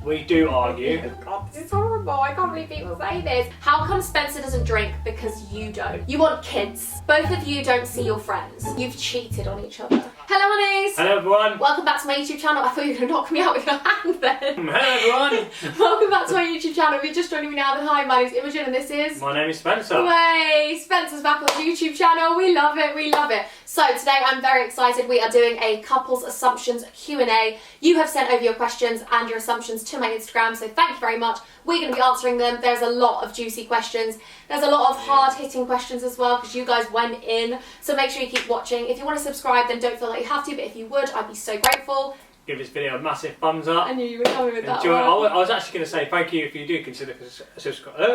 We do argue. God, this is horrible. I can't believe people say this. How come Spencer doesn't drink? Because you don't. You want kids. Both of you don't see your friends. You've cheated on each other. Hello, honeys. Hello, everyone. Welcome back to my YouTube channel. I thought you were going to knock me out with your hand then. Hello, everyone. Welcome back to my YouTube channel. If you're just joining me now, then hi, my name's Imogen and this is... My name is Spencer. Way, Spencer's back on the YouTube channel. We love it, we love it. So today I'm very excited. We are doing a couples assumptions Q&A. You have sent over your questions and your assumptions to my Instagram, so thank you very much. We're going to be answering them. There's a lot of juicy questions. There's a lot of hard-hitting questions as well because you guys went in. So make sure you keep watching. If you want to subscribe, then don't feel like you have to, but if you would, I'd be so grateful. Give this video a massive thumbs up. I knew you were coming with that Enjoy. one. I was actually going to say thank you if you do consider subscribe. I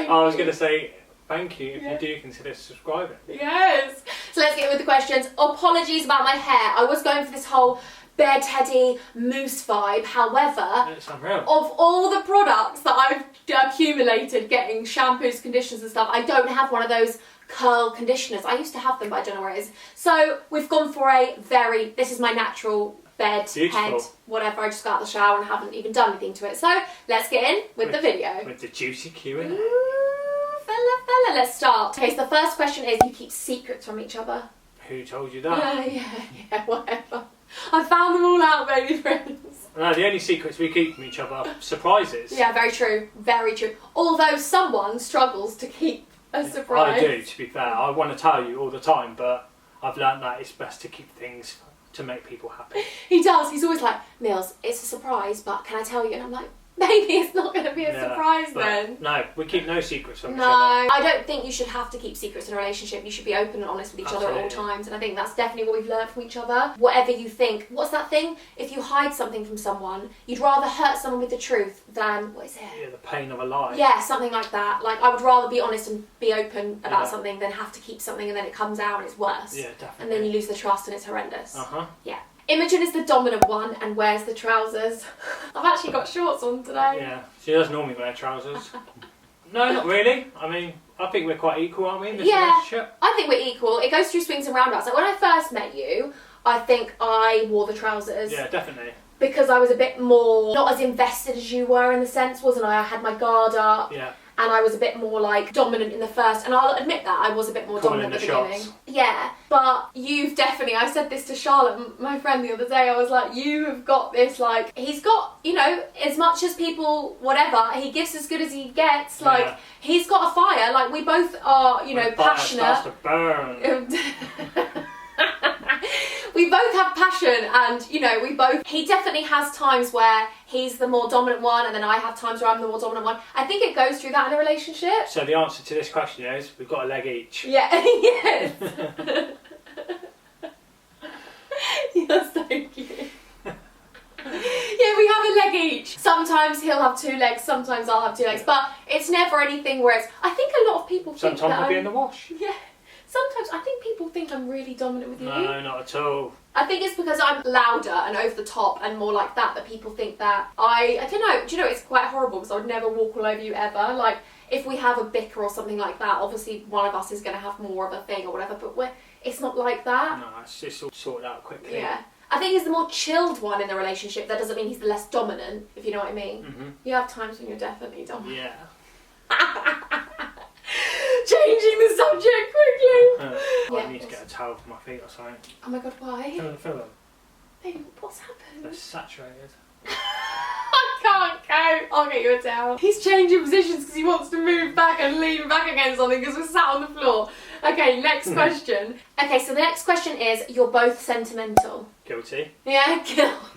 was going to say thank you if you do consider subscribing. Yes. So let's get with the questions. Apologies about my hair. I was going for this whole bear teddy mousse vibe. However, It's unreal. of all the products that I've accumulated getting shampoos, conditioners and stuff, I don't have one of those curl conditioners. I used to have them, but I don't know where it is. So we've gone for this is my natural bed, head, whatever. I just got out of the shower and haven't even done anything to it. So let's get in with the video. With the juicy Q&A. Fella, let's start. Okay, so the first question is, you keep secrets from each other. Who told you that? Yeah, whatever. I found them all out, baby friends. No, the only secrets we keep from each other are surprises. Yeah, very true, very true. Although someone struggles to keep a surprise. I do, to be fair. I want to tell you all the time, but I've learned that it's best to keep things to make people happy. He does. He's always like, Mills, it's a surprise, but can I tell you? And I'm like, maybe it's not going to be a surprise then. No, we keep no secrets from each other. No, I don't think you should have to keep secrets in a relationship. You should be open and honest with each other at all times. And I think that's definitely what we've learned from each other. Whatever you think. What's that thing? If you hide something from someone, you'd rather hurt someone with the truth than, what is it? Yeah, the pain of a lie. Yeah, something like that. Like, I would rather be honest and be open about something than have to keep something and then it comes out and it's worse. Yeah, definitely. And then you lose the trust and it's horrendous. Uh-huh. Yeah. Imogen is the dominant one and wears the trousers. I've actually got shorts on today. Yeah, she does normally wear trousers. No, not really. I mean, I think we're quite equal, aren't we, in this relationship? I think we're equal. It goes through swings and roundabouts. Like when I first met you, I think I wore the trousers. Yeah, definitely. Because I was a bit more, not as invested as you were in the sense, wasn't I? I had my guard up. Yeah. And I was a bit more like dominant in the first, and I'll admit that I was a bit more dominant at the beginning. Yeah, but you've definitely, I said this to Charlotte, my friend, the other day, I was like, you have got this, like, he's got, you know, as much as people, whatever, he gives as good as he gets, like, he's got a fire, like, we both are, you know, passionate. Fire starts to burn. We both have passion and, you know, he definitely has times where he's the more dominant one and then I have times where I'm the more dominant one. I think it goes through that in a relationship. So the answer to this question is, we've got a leg each. Yeah, yes. You're so cute. Yeah, we have a leg each. Sometimes he'll have two legs, sometimes I'll have two legs, but it's never anything where it's, I think a lot of people think Sometimes we'll be in the wash. Yeah. Sometimes I think people think I'm really dominant with you. No, not at all. I think it's because I'm louder and over the top and more like that people think that I don't know. Do you know, it's quite horrible because I would never walk all over you ever. Like, if we have a bicker or something like that, obviously one of us is going to have more of a thing or whatever, but it's not like that. No, it's just all sorted out quickly. Yeah. I think he's the more chilled one in the relationship. That doesn't mean he's the less dominant, if you know what I mean. Mm-hmm. You have times when you're definitely dominant. Yeah. Changing the subject quickly. I need to get a towel for my feet or something. Oh my god, why? Fill them. Babe, what's happened? They're saturated. I can't go. I'll get you a towel. He's changing positions because he wants to move back and lean back against something because we're sat on the floor. Okay, next question. Okay, so the next question is, you're both sentimental. Guilty. Yeah,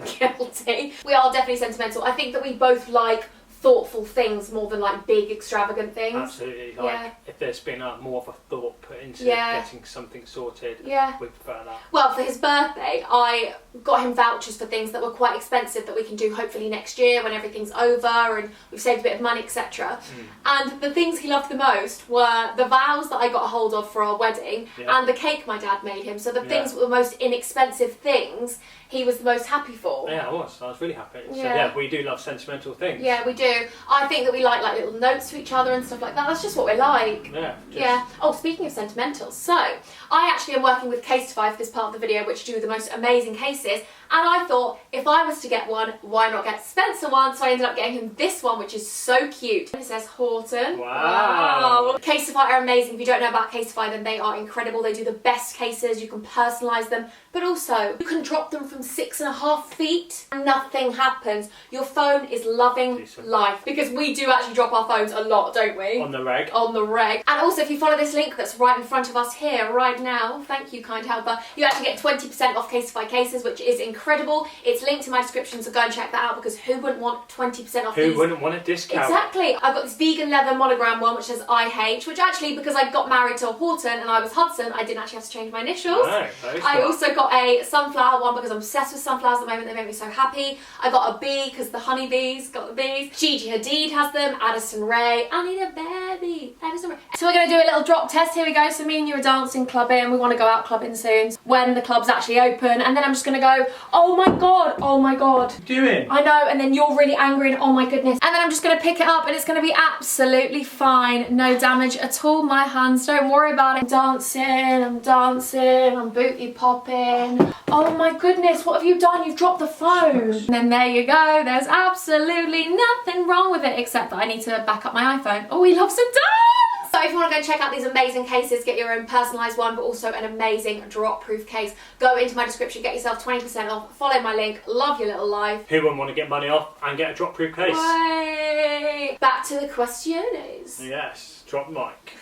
guilty. We are definitely sentimental. I think that we both like thoughtful things more than like big extravagant things. Absolutely. Like if there's been more of a thought put into getting something sorted, we prefer that. Well, for his birthday, I got him vouchers for things that were quite expensive that we can do hopefully next year when everything's over and we've saved a bit of money, etc. And the things he loved the most were the vows that I got a hold of for our wedding and the cake my dad made him. So the things that were the most inexpensive things he was the most happy for. Yeah, I was really happy. So yeah, we do love sentimental things. Yeah, we do. I think that we like little notes to each other and stuff like that. That's just what we like. Yeah. Oh, speaking of sentimental, so I actually am working with Casetify for this part of the video, which do the most amazing cases. And I thought, if I was to get one, why not get Spencer one? So I ended up getting him this one, which is so cute. It says Horton. Wow. Casetify are amazing. If you don't know about Casetify, then they are incredible. They do the best cases. You can personalise them, but also you can drop them from 6.5 feet and nothing happens. Your phone is loving life, because we do actually drop our phones a lot, don't we? On the reg. On the reg. And also, if you follow this link that's right in front of us here right now, thank you, kind helper, you actually get 20% off Casetify cases, which is incredible. It's linked in my description, so go and check that out, because who wouldn't want 20% off Who wouldn't want a discount? Exactly. I've got this vegan leather monogram one, which says IH, which actually, because I got married to a Horton and I was Hudson, I didn't actually have to change my initials. No, I also got a sunflower one, because I'm obsessed with sunflowers at the moment. They make me so happy. I got a bee, because the honeybees got the bees. Gigi Hadid has them. Addison Rae. I need a baby. Addison Rae. So we're going to do a little drop test. Here we go. So me and you are dancing, clubbing. We want to go out clubbing soon, when the club's actually open. And then I'm just going to go, oh my god, oh my god. What are you doing? I know, and then you're really angry and oh my goodness. And then I'm just going to pick it up and it's going to be absolutely fine. No damage at all. My hands, don't worry about it. I'm dancing, I'm booty popping. Oh my goodness, what have you done? You've dropped the phone. And then there you go. There's absolutely nothing wrong with it, except that I need to back up my iPhone. Oh, he loves to dance! So if you want to go check out these amazing cases, get your own personalised one, but also an amazing drop-proof case, go into my description, get yourself 20% off, follow my link, love your little life. Who wouldn't want to get money off and get a drop-proof case? Way. Back to the questiones. Yes, drop the mic.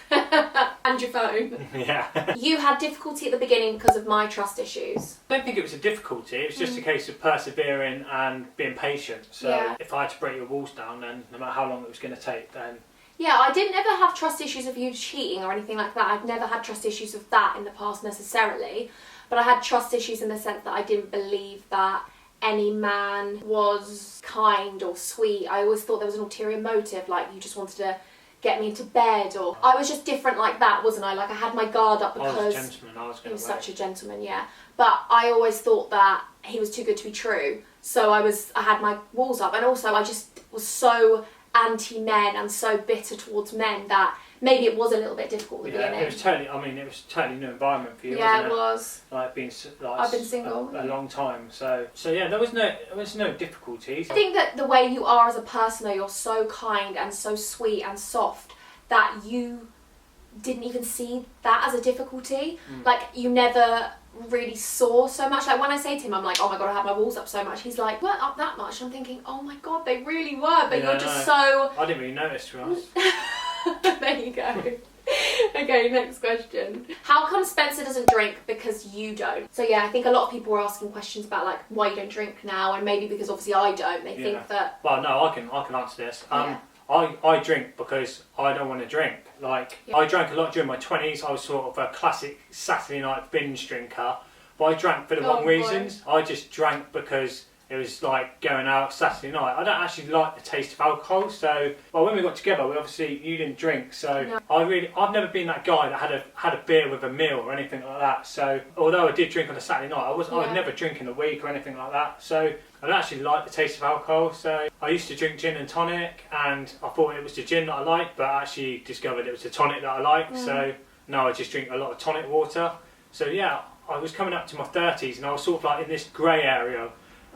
And your phone. Yeah. You had difficulty at the beginning because of my trust issues. I don't think it was a difficulty, it was just a case of persevering and being patient. So if I had to break your walls down, then no matter how long it was going to take, then... Yeah, I didn't ever have trust issues of you cheating or anything like that. I've never had trust issues of that in the past necessarily. But I had trust issues in the sense that I didn't believe that any man was kind or sweet. I always thought there was an ulterior motive, like you just wanted to get me into bed, or I was just different like that, wasn't I? Like I had my guard up because I was a gentleman. he was such a gentleman, yeah. But I always thought that he was too good to be true. So I had my walls up, and also I just was so anti-men and so bitter towards men that maybe it was a little bit difficult at the beginning. It was totally, I mean, it was totally new environment for you, yeah, wasn't it was. I've been single a long time, so yeah, there was no difficulties. I think that the way you are as a person, though, you're so kind and so sweet and soft that you didn't even see that as a difficulty. Like you never really saw so much. Like when I say to him, I'm like, oh my god, I have my walls up so much. He's like, weren't up that much. I'm thinking, oh my god, they really were. But you're just so... I didn't really notice, to be honest. There you go. Okay, next question. How come Spencer doesn't drink because you don't? So yeah, I think a lot of people were asking questions about like why you don't drink now, and maybe because obviously I don't. They think that... Well, no, I can answer this. I drink because I don't want to drink. Like, I drank a lot during my 20s. I was sort of a classic Saturday night binge drinker. But I drank for the wrong reasons. I just drank because it was like going out Saturday night. I don't actually like the taste of alcohol. So, well, when we got together, you didn't drink. So I've never been that guy that had a beer with a meal or anything like that. So although I did drink on a Saturday night, I would never drink in a week or anything like that. So I don't actually like the taste of alcohol. So I used to drink gin and tonic, and I thought it was the gin that I liked, but I actually discovered it was the tonic that I liked. So now I just drink a lot of tonic water. So yeah, I was coming up to my 30s and I was sort of like in this grey area.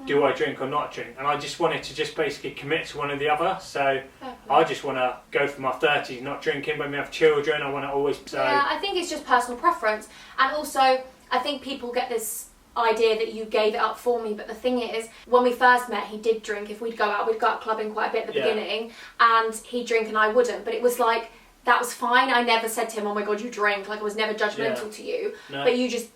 Do I drink or not drink? And I just wanted to basically commit to one or the other. So I just want to go for my 30s not drinking. When we have children, I want to always... Yeah, I think it's just personal preference. And also, I think people get this idea that you gave it up for me, but the thing is, when we first met, he did drink. If we'd go out clubbing quite a bit at the beginning, and he'd drink and I wouldn't. But it was like, that was fine. I never said to him, oh my god, you drink. Like, I was never judgmental to you. No. But you just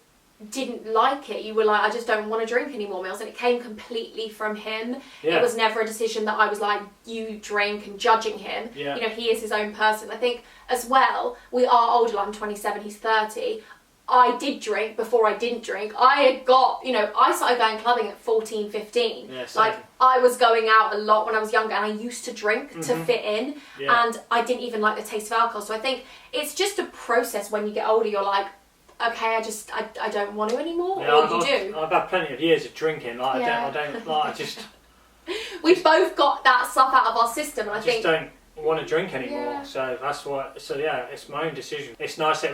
didn't like it. You were like, I just don't want to drink any more meals, and it came completely from him. It was never a decision that I was like, you drink and judging him. You know, he is his own person. I think as well, we are older. I'm 27, he's 30. I did drink before I didn't drink. I had got, you know, I started going clubbing at 14, 15. Like, I was going out a lot when I was younger, and I used to drink to fit in, and I didn't even like the taste of alcohol. So I think it's just a process when you get older. You're like, okay, I don't want to anymore, Yeah, or you do? I've had plenty of years of drinking. Like I don't like. I just. We've both got that stuff out of our system, and I think. Just don't want to drink anymore. Yeah. So that's what. So yeah, it's my own decision. It's nice that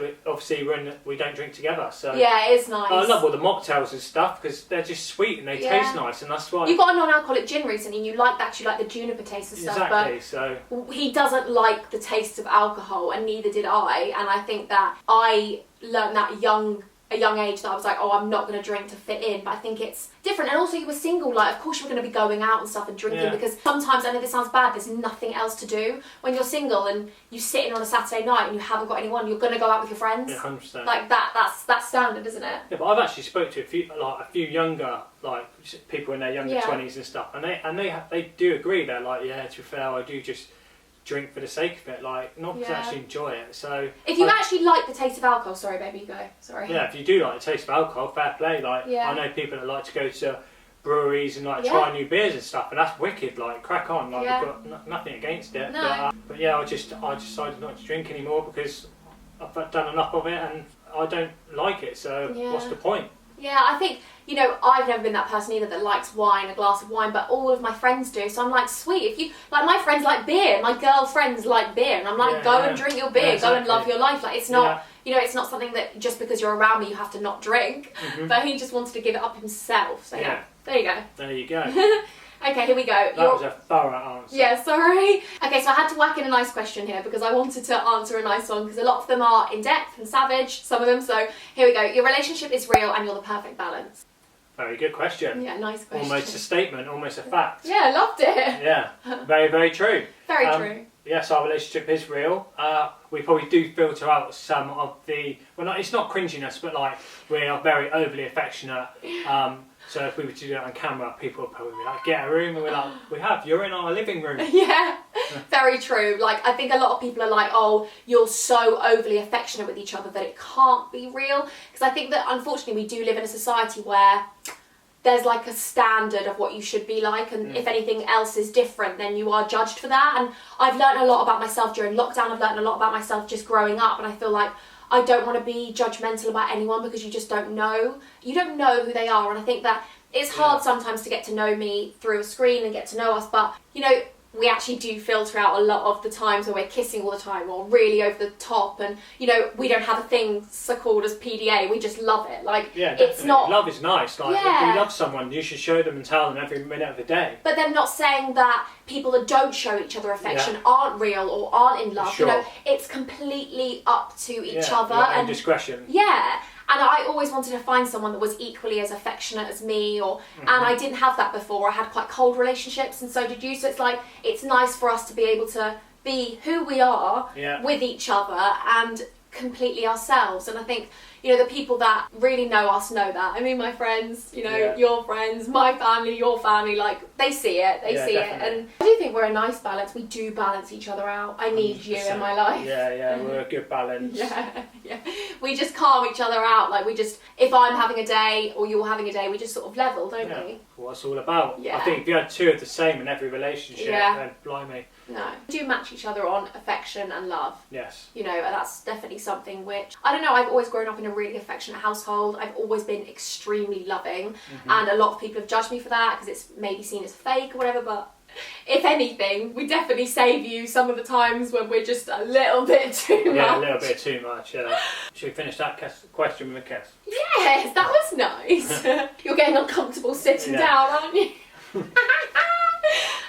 we don't drink together. So yeah, it is nice. I love all the mocktails and stuff because they're just sweet and they taste nice, and that's why. You got a non-alcoholic gin recently, and you like that. 'Cause you like the juniper taste and stuff. Exactly. But he doesn't like the taste of alcohol, and neither did I. And I think that I learned that a young age that I was like, oh, I'm not going to drink to fit in. But I think it's different. And also you were single, like, of course you were going to be going out and stuff and drinking because sometimes, I know this sounds bad, there's nothing else to do. When you're single and you're sitting on a Saturday night and you haven't got anyone, you're going to go out with your friends. Yeah, 100%. Like that's standard, isn't it? Yeah, but I've actually spoke to a few younger, like, people in their younger 20s and stuff, and they do agree. They're like, yeah, to be fair, I do just drink for the sake of it, like, not to actually enjoy it. So if you actually like the taste of alcohol, sorry baby, you go. Sorry. Yeah, if you do like the taste of alcohol, fair play. Like, I know people that like to go to breweries and like try new beers and stuff, and that's wicked. Like, crack on. Like, we've got nothing against it. No. But yeah, I decided not to drink anymore because I've done enough of it and I don't like it. So what's the point? Yeah, I think, you know, I've never been that person either that likes wine, a glass of wine, but all of my friends do. So I'm like, sweet, if you, like, my friends like beer, my girlfriends like beer, and I'm like, go and drink your beer, go and love your life. Like, it's not, you know, it's not something that just because you're around me you have to not drink. But he just wanted to give it up himself. So yeah, there you go. There you go. Okay, here we go. That was a thorough answer. Yeah, sorry. Okay, so I had to whack in a nice question here because I wanted to answer a nice one because a lot of them are in-depth and savage, some of them. So here we go. Your relationship is real and you're the perfect balance. Very good question. Yeah, nice question. Almost a statement, almost a fact. Yeah, I loved it. Yeah, very, very true. Very true. Yes, our relationship is real. We probably do filter out some of the, well, it's not cringiness, but like, we are very overly affectionate. So if we were to do it on camera, people would probably be like, get a room, and we're like, you're in our living room. Yeah, very true. Like, I think a lot of people are like, oh, you're so overly affectionate with each other that it can't be real. Because I think that, unfortunately, we do live in a society where there's like a standard of what you should be like, and if anything else is different, then you are judged for that. And I've learned a lot about myself during lockdown. I've learned a lot about myself just growing up, and I feel like I don't want to be judgmental about anyone because you just don't know. You don't know who they are, and I think that it's hard sometimes to get to know me through a screen and get to know us, but, you know, we actually do filter out a lot of the times where we're kissing all the time or really over the top, and, you know, we don't have a thing so called as PDA. We just love it. Like, it's not, love is nice. Like, if you love someone, you should show them and tell them every minute of the day. But then not saying that people that don't show each other affection aren't real or aren't in love. You know, it's completely up to each other and discretion. Yeah. And I always wanted to find someone that was equally as affectionate as me, and I didn't have that before. I had quite cold relationships, and so did you. So it's like, it's nice for us to be able to be who we are with each other and completely ourselves. And I think, you know, the people that really know us know that. I mean, my friends, you know, your friends, my family, your family, like, they see it, see it. And I do think we're a nice balance. We do balance each other out. I need 100%. You in my life. Yeah, we're a good balance. Yeah. We just calm each other out. Like, we just, if I'm having a day or you're having a day, we just sort of level, don't we? What it's all about. Yeah. I think if you had two of the same in every relationship, then blimey. No. We do match each other on affection and love. Yes. You know, and that's definitely something which, I don't know, I've always grown up in a really affectionate household. I've always been extremely loving, and a lot of people have judged me for that because it's maybe seen as fake or whatever, but if anything, we definitely save you some of the times when we're just a little bit too much. Yeah, a little bit too much, Should we finish that question with a kiss? Yes, that was nice. You're getting uncomfortable sitting down, aren't you?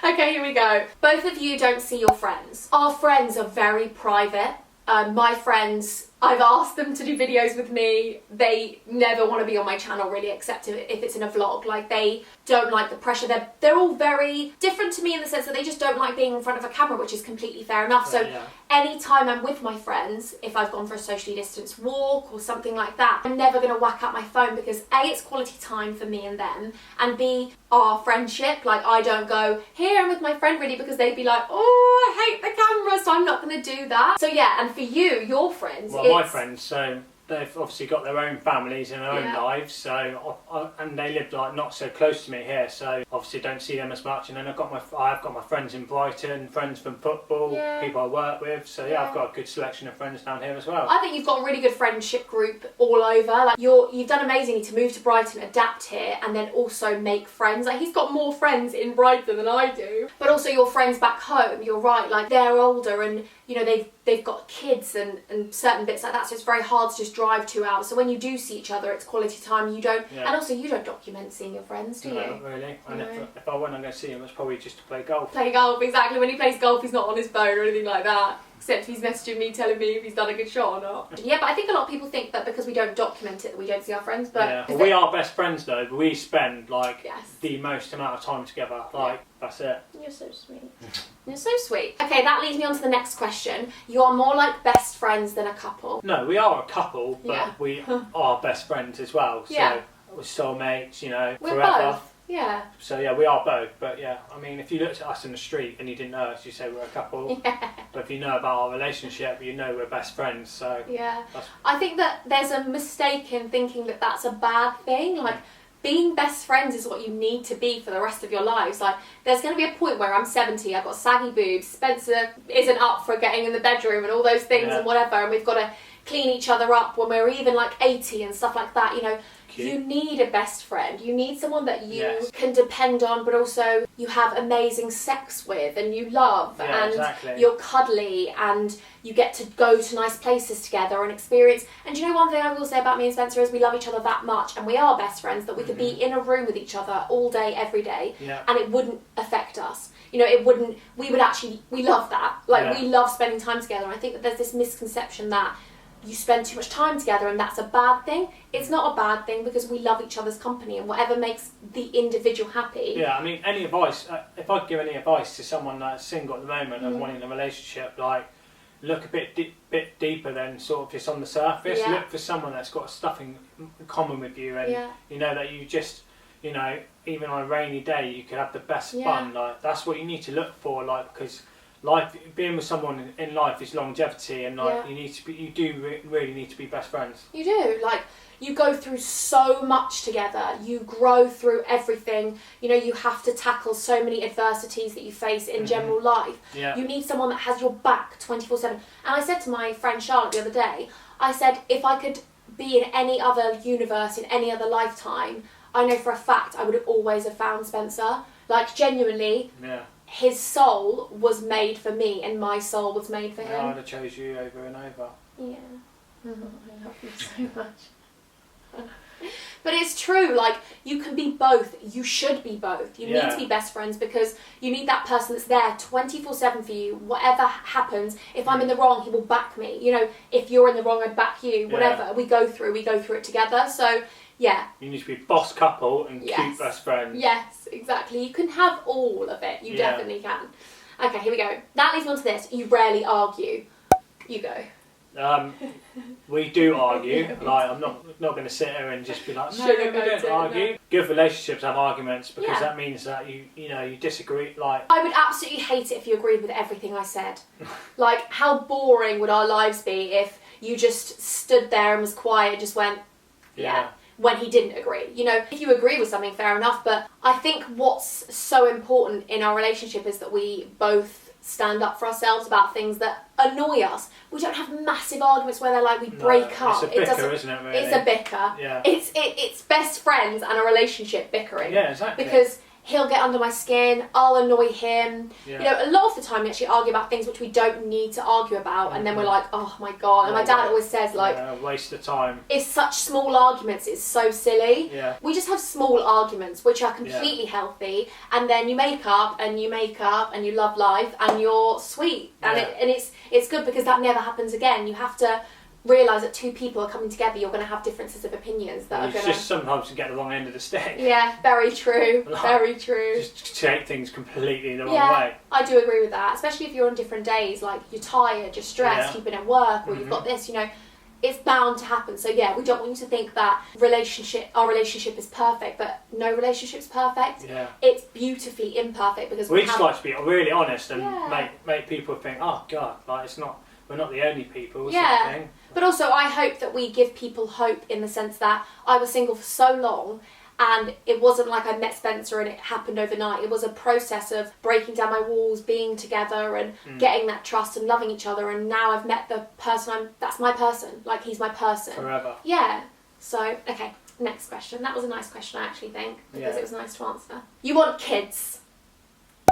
Okay, here we go. Both of you don't see your friends. Our friends are very private. My friends, I've asked them to do videos with me. They never want to be on my channel really, except if it's in a vlog. Like, they don't like the pressure. They're all very different to me in the sense that they just don't like being in front of a camera, which is completely fair enough. So anytime I'm with my friends, if I've gone for a socially distanced walk or something like that, I'm never going to whack out my phone because A, it's quality time for me and them, and B, our friendship. Like, I don't go, here I'm with my friend really, because they'd be like, oh, I hate the camera, so I'm not going to do that. So yeah, and for you, your friends, well, my friends, so they've obviously got their own families and their own lives, so and they live like not so close to me here, so obviously don't see them as much. And then I've got my friends in Brighton, friends from football, people I work with. So I've got a good selection of friends down here as well. I think you've got a really good friendship group all over. Like you've done amazingly to move to Brighton, adapt here, and then also make friends. Like he's got more friends in Brighton than I do. But also your friends back home, you're right, like they're older and you know they've got kids and certain bits like that, so it's very hard to just drive 2 hours. So when you do see each other, it's quality time. You don't, and also you don't document seeing your friends, do you? No, really. And if I went, I'm going to see him, it's probably just to play golf. Play golf, exactly. When he plays golf, he's not on his phone or anything like that. Except he's messaging me telling me if he's done a good shot or not. Yeah, but I think a lot of people think that because we don't document it, that we don't see our friends. But well, we are best friends though. But we spend like the most amount of time together. Like that's it. You're so sweet. You're so sweet. Okay, that leads me on to the next question. You are more like best friends than a couple. No, we are a couple, but we are best friends as well. So we're soulmates, you know, we're forever. Both. Yeah. So yeah, we are both. But yeah, I mean, if you looked at us in the street and you didn't know us, you say we're a couple. Yeah. But if you know about our relationship, you know we're best friends. So yeah, I think that there's a mistake in thinking that that's a bad thing. Like being best friends is what you need to be for the rest of your lives. Like there's going to be a point where I'm 70, I've got saggy boobs, Spencer isn't up for getting in the bedroom and all those things and whatever, and we've got to clean each other up when we're even like 80 and stuff like that, you know. You need a best friend. You need someone that you can depend on, but also you have amazing sex with and you love and you're cuddly and you get to go to nice places together and experience. And you know, one thing I will say about me and Spencer is we love each other that much and we are best friends that we could be in a room with each other all day, every day, and it wouldn't affect us. You know, it wouldn't, we love that. Like we love spending time together, and I think that there's this misconception that you spend too much time together and that's a bad thing. It's not a bad thing because we love each other's company and whatever makes the individual happy. Yeah, I mean, any advice, if I could give any advice to someone that's single at the moment and wanting a relationship, like, look a bit deeper than sort of just on the surface. Look for someone that's got stuff in common with you and you know that you just, you know, even on a rainy day you could have the best fun. Like, that's what you need to look for, like, because life, being with someone in life is longevity, and like you do really need to be best friends. You do, like you go through so much together, you grow through everything, you know, you have to tackle so many adversities that you face in general life. You need someone that has your back 24/7. And I said to my friend Charlotte the other day, I said, if I could be in any other universe, in any other lifetime, I know for a fact I would have always have found Spencer. Like, genuinely, his soul was made for me and my soul was made for him. I would have chose you over and over. Yeah. I love you so much. But it's true, like, you can be both. You should be both. You need to be best friends because you need that person that's there 24/7 for you. Whatever happens, if I'm in the wrong, he will back me. You know, if you're in the wrong, I'd back you. Whatever we go through it together. So, yeah. You need to be boss couple and cute best friends. Yes, exactly. You can have all of it. You definitely can. Okay, here we go. That leads me on to this. You rarely argue. You go. We do argue. Like, I'm not going to sit here and just be like, no, we don't argue. No. Good relationships have arguments because that means that you disagree. Like, I would absolutely hate it if you agreed with everything I said. Like, how boring would our lives be if you just stood there and was quiet, just went, when he didn't agree. You know, if you agree with something, fair enough, but I think what's so important in our relationship is that we both stand up for ourselves about things that annoy us. We don't have massive arguments where they're like we break up. It's a bicker, isn't it, really? It's a bicker. Yeah. It's best friends and a relationship bickering. Yeah, exactly. Because he'll get under my skin, I'll annoy him. Yeah. You know, a lot of the time we actually argue about things which we don't need to argue about, and then we're like, oh my god. And my dad always says, like, waste of time. It's such small arguments, it's so silly. Yeah. We just have small arguments which are completely healthy, and then you make up and you love life and you're sweet. And it's good because that never happens again. You have to realise that two people are coming together, you're going to have differences of opinions that are going to... just sometimes you get the wrong end of the stick. Yeah, very true, like, very true. Just take things completely the wrong way. I do agree with that, especially if you're on different days, like you're tired, you're stressed, you've been at work, or you've got this, you know, it's bound to happen. So yeah, we don't want you to think that our relationship is perfect, but no relationship's perfect. Yeah. It's beautifully imperfect because we just like to be really honest and make people think, oh god, like it's not we're not the only people. Yeah. Sort of thing. But also, I hope that we give people hope in the sense that I was single for so long. And it wasn't like I met Spencer and it happened overnight. It was a process of breaking down my walls, being together and getting that trust and loving each other. And now I've met the person that's my person. Like, he's my person. Forever. Yeah. So, okay, next question. That was a nice question, I actually think, because it was nice to answer. You want kids?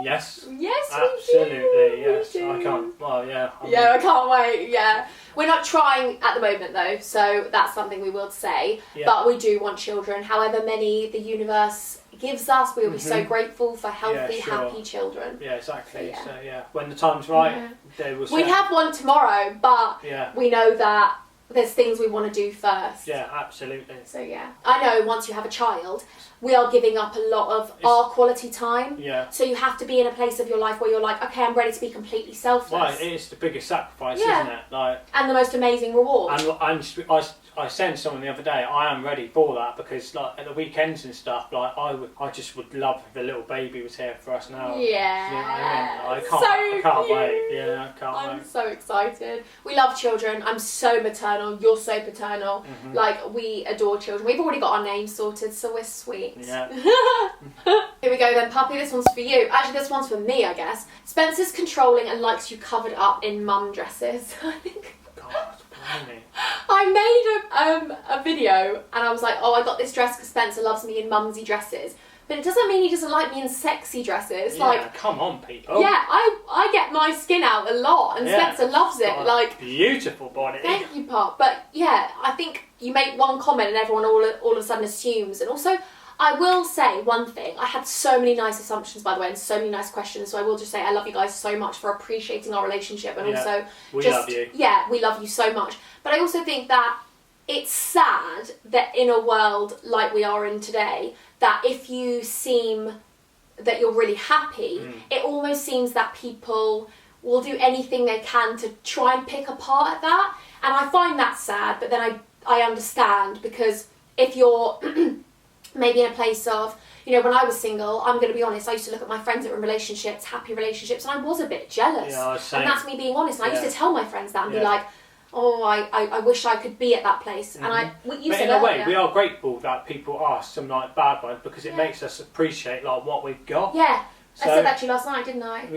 Yes. Yes, absolutely, we do. yes. We do. I can't, well, yeah. I can't wait, yeah. We're not trying at the moment though, so that's something we will say. Yeah. But we do want children. However many the universe gives us, we will be so grateful for healthy, happy children. Yeah, exactly. So, when the time's right, they will We'd have one tomorrow, but we know that there's things we want to do first. Yeah, absolutely. So I know once you have a child, we are giving up a lot of our quality time. Yeah. So you have to be in a place of your life where you're like, okay, I'm ready to be completely selfless. Right, it's the biggest sacrifice, isn't it? Like, and the most amazing reward. And I sent someone the other day, I am ready for that, because like at the weekends and stuff, like I just would love if a little baby was here for us now. Yeah. You know what I mean? I can't wait. Yeah, I can't wait. I'm so excited. We love children. I'm so maternal. You're so paternal. Like, we adore children. We've already got our names sorted, so we're sweet. Yeah. Here we go then, puppy. This one's for you. Actually, this one's for me, I guess. Spencer's controlling and likes you covered up in mum dresses. I think. God, blimey. I made a video and I was like, oh, I got this dress because Spencer loves me in mumsy dresses. But it doesn't mean he doesn't like me in sexy dresses. Yeah, like, come on, people. Yeah, I get my skin out a lot and Spencer loves it. Like, beautiful body. Thank you, Pop. But yeah, I think you make one comment and everyone all of a sudden assumes. And also, I will say one thing. I had so many nice assumptions, by the way, and so many nice questions. So I will just say I love you guys so much for appreciating our relationship, and also we love you. Yeah, we love you so much. But I also think that it's sad that in a world like we are in today, that if you seem that you're really happy, it almost seems that people will do anything they can to try and pick apart at that. And I find that sad, but then I understand, because if you're maybe in a place of, you know, when I was single, I'm going to be honest, I used to look at my friends that were in relationships, happy relationships, and I was a bit jealous. Yeah, and that's me being honest. And I used to tell my friends that and be like, oh, I wish I could be at that place. And but in a way, we are grateful that people are some like bad ones, because it makes us appreciate like what we've got. Yeah. So, I said that to you last night, didn't I?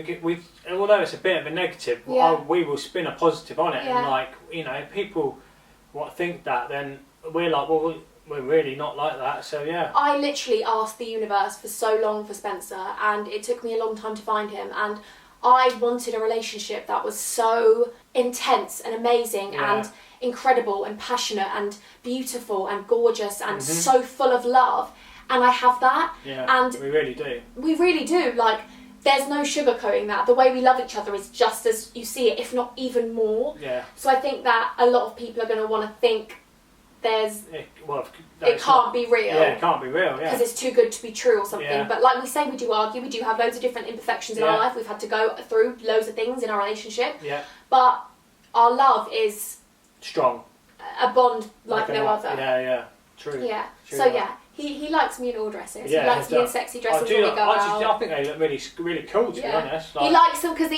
Although it's a bit of a negative, we will spin a positive on it. And like, you know, people think that, then we're like, well, we're really not like that, so yeah. I literally asked the universe for so long for Spencer, and it took me a long time to find him, and I wanted a relationship that was so intense and amazing and incredible and passionate and beautiful and gorgeous and so full of love, and I have that. Yeah, and we really do. We really do. Like, there's no sugarcoating that. The way we love each other is just as you see it, if not even more. Yeah. So I think that a lot of people are going to want to think it can't be real. Yeah, it can't be real, yeah. Because it's too good to be true or something. Yeah. But like we say, we do argue, we do have loads of different imperfections in our life. We've had to go through loads of things in our relationship. Yeah. But our love is strong. A bond like no other. Yeah, yeah. True. Yeah. True. So yeah, he likes me in all dresses. Yeah, he likes me in sexy dresses when we go out. I think they look really, really cool, to be honest. Like, he likes them because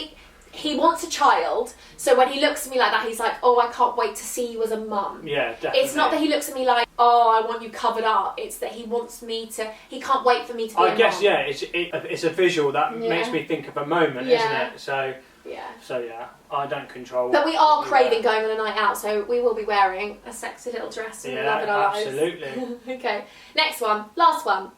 he wants a child, so when he looks at me like that, he's like, oh, I can't wait to see you as a mum. Yeah, definitely. It's not that he looks at me like, oh, I want you covered up. It's that he wants me to, he can't wait for me to be a mum. I guess, yeah, it's a visual that makes me think of a moment, isn't it? So yeah, I don't control. But we are craving going on a night out, so we will be wearing a sexy little dress and we love it our lives. Absolutely. Okay, next one, last one.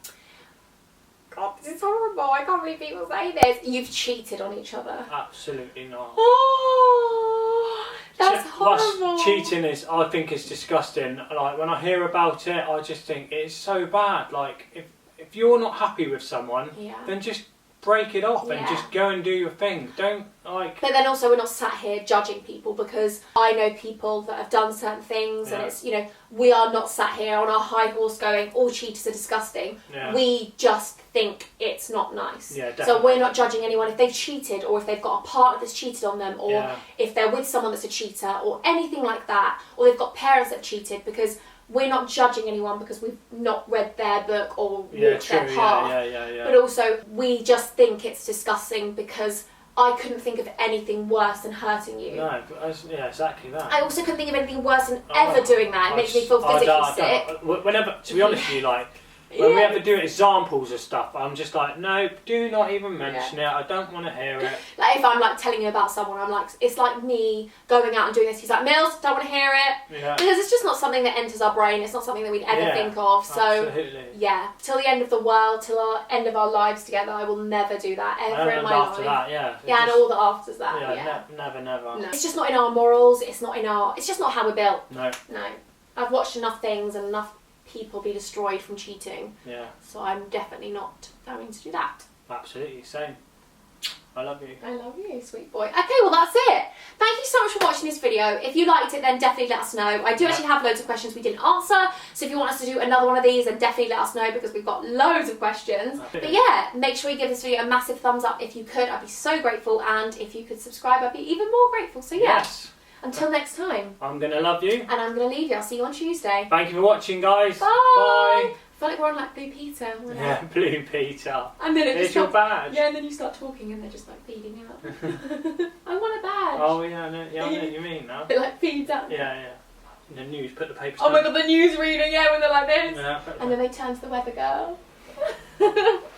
God, this is horrible. I can't believe people say this. You've cheated on each other. Absolutely not. Oh, that's horrible. Cheating is, I think, is disgusting. Like, when I hear about it, I just think it's so bad. Like, if you're not happy with someone, then just break it off and just go and do your thing. Don't like. But then also, we're not sat here judging people, because I know people that have done certain things, and it's, you know, we are not sat here on our high horse going, all cheaters are disgusting. Yeah. We just think it's not nice. Yeah, definitely. So we're not judging anyone if they've cheated, or if they've got a partner that's cheated on them, or if they're with someone that's a cheater, or anything like that, or they've got parents that cheated, because we're not judging anyone because we've not read their book or walked their path. But also, we just think it's disgusting because I couldn't think of anything worse than hurting you. No, but yeah, exactly that. I also couldn't think of anything worse than ever doing that. It makes me feel physically sick. Whenever, to be honest with you, like, when we ever do examples of stuff, I'm just like, no, do not even mention it. I don't want to hear it. Like if I'm like telling you about someone, I'm like, it's like me going out and doing this. He's like, Mills, don't want to hear it. Yeah. Because it's just not something that enters our brain. It's not something that we'd ever think of. So absolutely. Yeah, till the end of the world, till our end of our lives together, I will never do that ever in my life. After that, yeah. Yeah, and all the afters that. Yeah, never. No. It's just not in our morals. It's just not how we're built. No. I've watched enough things and enough people be destroyed from cheating. Yeah. So I'm definitely not going to do that. Absolutely, same. I love you. I love you, sweet boy. Okay, well that's it. Thank you so much for watching this video. If you liked it, then definitely let us know. I do actually have loads of questions we didn't answer, so if you want us to do another one of these, then definitely let us know because we've got loads of questions. But yeah, make sure you give this video a massive thumbs up if you could. I'd be so grateful, and if you could subscribe, I'd be even more grateful. So yeah. Yes. Until next time. I'm going to love you. And I'm going to leave you. I'll see you on Tuesday. Thank you for watching, guys. Bye. Bye. I feel like we're on like Blue Peter. Yeah, Blue Peter. And then Here's your badge. Yeah, and then you start talking and they're just like feeding out. I want a badge. Oh yeah, I know what you mean now. It like feeds out. Yeah. In the news, put the papers Oh my god, the news reading, when they're like this. Yeah, and then they turn to the weather girl.